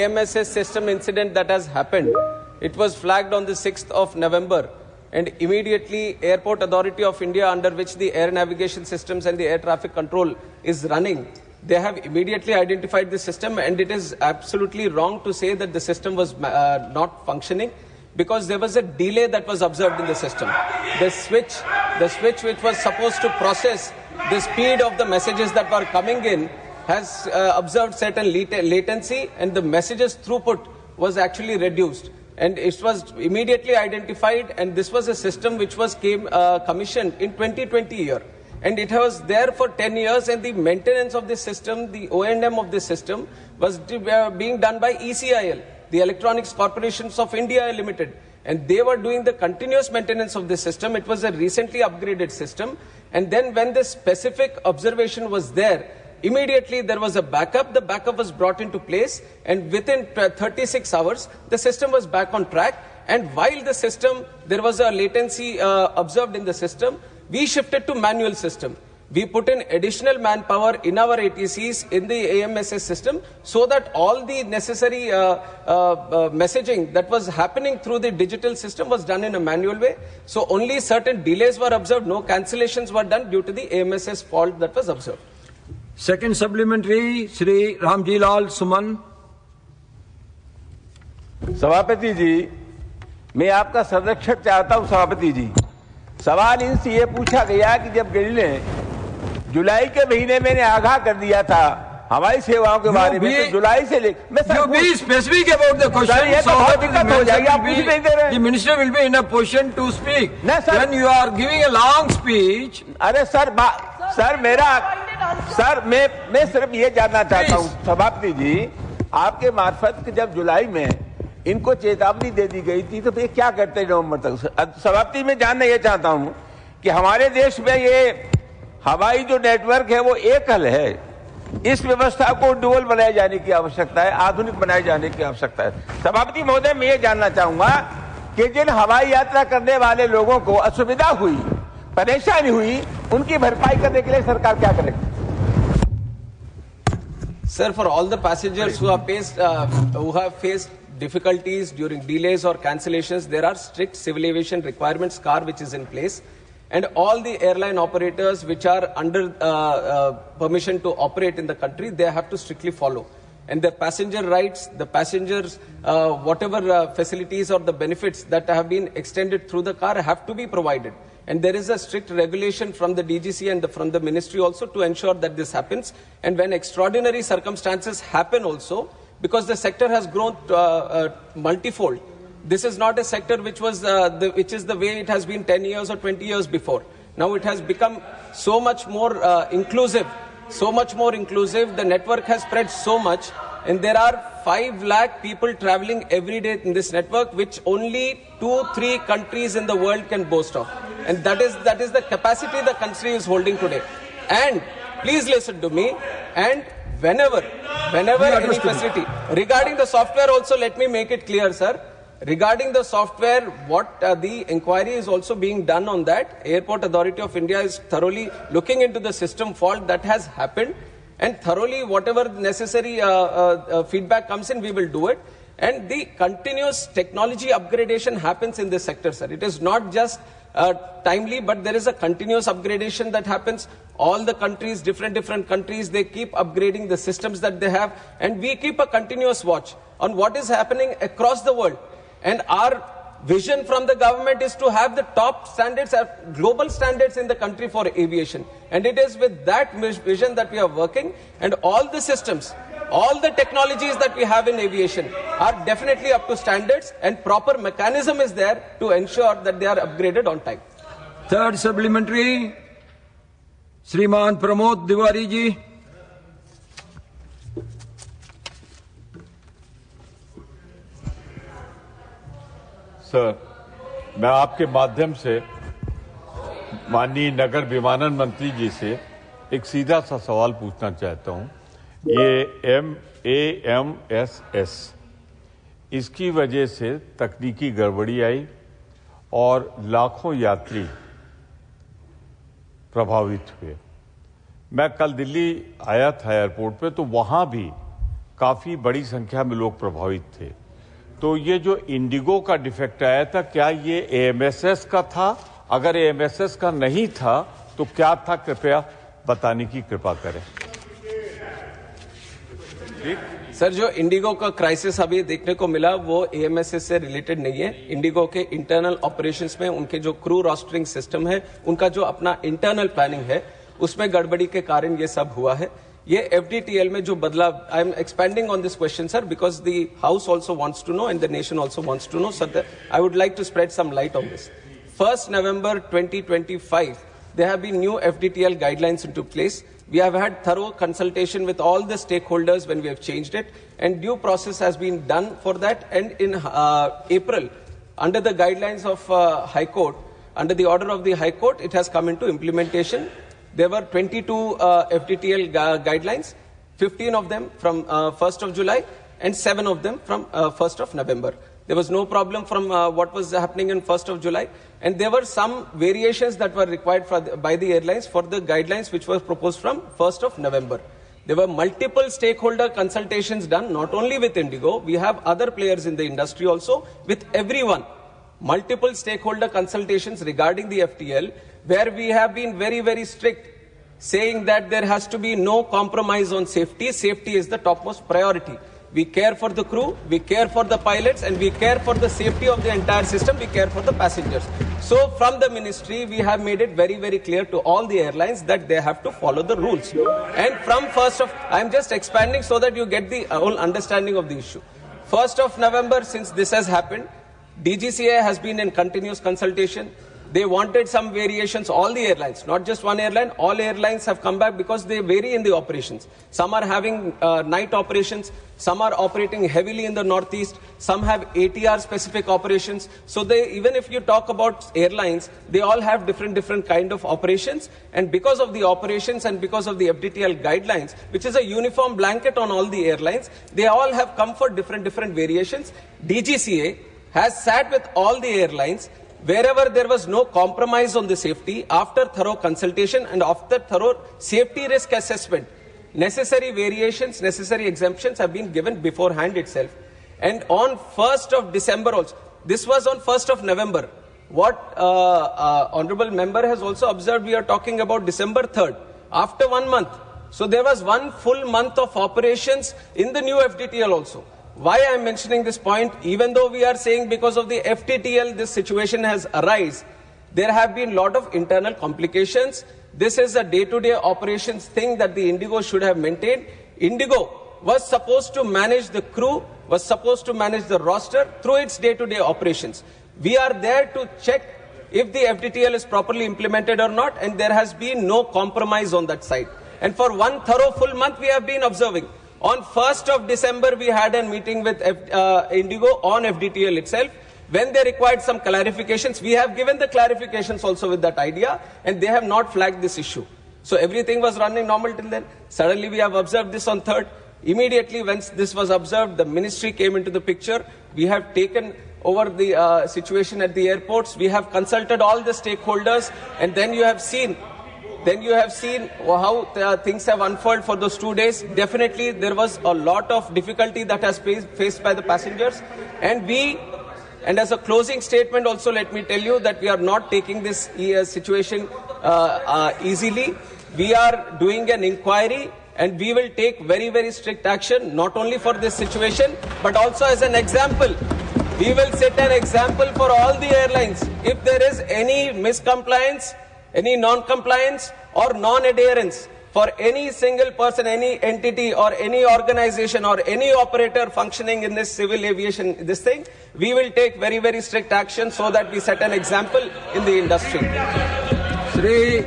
AMSS system incident that has happened, it was flagged on the 6th of November, and immediately Airport Authority of India, under which the air navigation systems and the air traffic control is running, they have immediately identified the system, and it is absolutely wrong to say that the system was not functioning, because there was a delay that was observed in the system. The switch which was supposed to process the speed of the messages that were coming in has observed certain latency, and the messages throughput was actually reduced. And it was immediately identified, and this was a system which was commissioned in 2020 year. And it was there for 10 years, and the maintenance of this system, the O&M of this system, was being done by ECIL, the Electronics Corporations of India Limited. And they were doing the continuous maintenance of this system. It was a recently upgraded system. And then when the specific observation was there, immediately there was a backup. The backup was brought into place, and within 36 hours, the system was back on track. And while the system, there was a latency observed in the system, we shifted to manual system. We put in additional manpower in our ATCs in the AMSS system, so that all the necessary messaging that was happening through the digital system was done in a manual way. So only certain delays were observed, no cancellations were done due to the AMSS fault that was observed. Second supplementary, Shri Ramji Lal Suman. सभापति जी, मैं आपका संरक्षण चाहता हूं। सभापति जी, सवाल इनसे ये पूछा गया कि जब गिल ने जुलाई के महीने में आगाह कर दिया था हवाई सेवाओं के बारे में, तो जुलाई से ले मैं specific about the question. ये तो बहुत दिक्कत हो जाएगी, आप पूछ नहीं दे रहे। The minister will be in a position to speak. When you are giving a long speech. अरे सर मैं सिर्फ ये जानना चाहता हूँ सभापति जी, आपके मार्फत कि जब जुलाई में इनको चेतावनी दे दी गई थी, तो ये क्या करते नवंबर तक? सभापति मैं जानना ये चाहता हूँ कि हमारे देश में ये हवाई जो नेटवर्क है वो एकल है, इस व्यवस्था को डुअल बनाए जाने की आवश्यकता है, आधुनिक बनाए जाने की आवश्यकता है। सभापति महोदय, मैं ये जानना चाहूंगा कि जिन हवाई यात्रा करने वाले लोगों को असुविधा हुई, परेशानी हुई, उनकी भरपाई करने के लिए सरकार क्या करेगी? Sir, for all the passengers who have faced difficulties during delays or cancellations, there are strict civil aviation requirements, CAR, which is in place. And all the airline operators which are under permission to operate in the country, they have to strictly follow. And the passenger rights, the passengers, whatever facilities or the benefits that have been extended through the car have to be provided. And there is a strict regulation from the DGC and from the ministry also to ensure that this happens. And when extraordinary circumstances happen also, because the sector has grown multifold, this is not a sector which is the way it has been 10 years or 20 years before. Now it has become so much more inclusive, the network has spread so much, and there are 5 lakh people traveling every day in this network, which only 2-3 countries in the world can boast of. And that is the capacity the country is holding today. And please listen to me, and whenever any facility, regarding the software also, let me make it clear, sir. Regarding the software, what the inquiry is also being done on that. Airport Authority of India is thoroughly looking into the system fault that has happened, and thoroughly whatever necessary feedback comes in, we will do it. And the continuous technology upgradation happens in this sector, sir. It is not just timely, but there is a continuous upgradation that happens. All the countries, different countries, they keep upgrading the systems that they have, and we keep a continuous watch on what is happening across the world. And our vision from the government is to have the top standards, global standards in the country for aviation. And it is with that vision that we are working, and all the systems, all the technologies that we have in aviation are definitely up to standards, and proper mechanism is there to ensure that they are upgraded on time. Third supplementary, Shriman Pramod Diwari ji. Sir, मैं आपके माध्यम से माननीय नगर विमानन मंत्री जी से एक सीधा सा सवाल पूछना चाहता हूं। ये AMSS, इसकी वजह से तकनीकी गड़बड़ी आई और लाखों यात्री प्रभावित हुए। मैं कल दिल्ली आया था एयरपोर्ट पे, तो वहां भी काफी बड़ी संख्या में लोग प्रभावित थे। तो ये जो इंडिगो का डिफेक्ट आया था, क्या ये AMSS का था? अगर AMSS का नहीं था तो क्या था, कृपया बताने की कृपा करें। सर, जो इंडिगो का क्राइसिस अभी देखने को मिला वो AMSS से रिलेटेड नहीं है। इंडिगो के इंटरनल ऑपरेशंस में उनके जो क्रू रोस्टरिंग सिस्टम है, उनका जो अपना इंटरनल प्लानिंग है, उसमें गड़बड़ी के कारण ये सब हुआ है। ये FDTL में जो बदलाव, I am expanding on this question sir, because the house also wants to know and the nation also wants to know, sir I would like to spread some light on this. 1st November 2025, there have been new FDTL guidelines into place. We have had thorough consultation with all the stakeholders when we have changed it, and due process has been done for that. And in April, under the guidelines of High Court, under the order of the High Court, it has come into implementation. There were 22 FDTL guidelines, 15 of them from 1st of July and 7 of them from 1st of November. There was no problem from what was happening in 1st of July. And there were some variations that were required by the airlines for the guidelines which were proposed from 1st of November. There were multiple stakeholder consultations done, not only with Indigo. We have other players in the industry also, with everyone. Multiple stakeholder consultations regarding the FTL, where we have been very, very strict, saying that there has to be no compromise on safety. Safety is the topmost priority. We care for the crew, we care for the pilots, and we care for the safety of the entire system, we care for the passengers. So from the ministry, we have made it very, very clear to all the airlines that they have to follow the rules. And from 1st of, I'm just expanding so that you get the whole understanding of the issue. 1st of November, since this has happened, DGCA has been in continuous consultation. They wanted some variations, all the airlines, not just one airline, all airlines have come back because they vary in the operations. Some are having night operations, some are operating heavily in the northeast, some have ATR specific operations. So they, even if you talk about airlines, they all have different kind of operations. And because of the operations and because of the FDTL guidelines, which is a uniform blanket on all the airlines, they all have come for different variations. DGCA has sat with all the airlines. Wherever there was no compromise on the safety, after thorough consultation and after thorough safety risk assessment, necessary variations, necessary exemptions have been given beforehand itself. And on 1st of December also, this was on 1st of November. What Honorable Member has also observed, we are talking about December 3rd, after 1 month. So there was 1 full month of operations in the new FDTL also. Why I am mentioning this point, even though we are saying because of the FDTL this situation has arisen, there have been a lot of internal complications. This is a day-to-day operations thing that the Indigo should have maintained. Indigo was supposed to manage the crew, was supposed to manage the roster through its day-to-day operations. We are there to check if the FDTL is properly implemented or not, and there has been no compromise on that side. And for 1 thorough full month we have been observing. On 1st of December, we had a meeting with Indigo on FDTL itself. When they required some clarifications, we have given the clarifications also with that idea, and they have not flagged this issue. So everything was running normal till then. Suddenly, we have observed this on 3rd. Immediately, when this was observed, the ministry came into the picture. We have taken over the situation at the airports. We have consulted all the stakeholders, and then you have seen how things have unfolded for those 2 days. Definitely, there was a lot of difficulty that has faced by the passengers. And as a closing statement also, let me tell you that we are not taking this situation easily. We are doing an inquiry, and we will take very, very strict action, not only for this situation, but also as an example. We will set an example for all the airlines. If there is any miscompliance, any non-compliance or non-adherence for any single person, any entity or any organization or any operator functioning in this civil aviation, we will take very, very strict action so that we set an example in the industry. Shri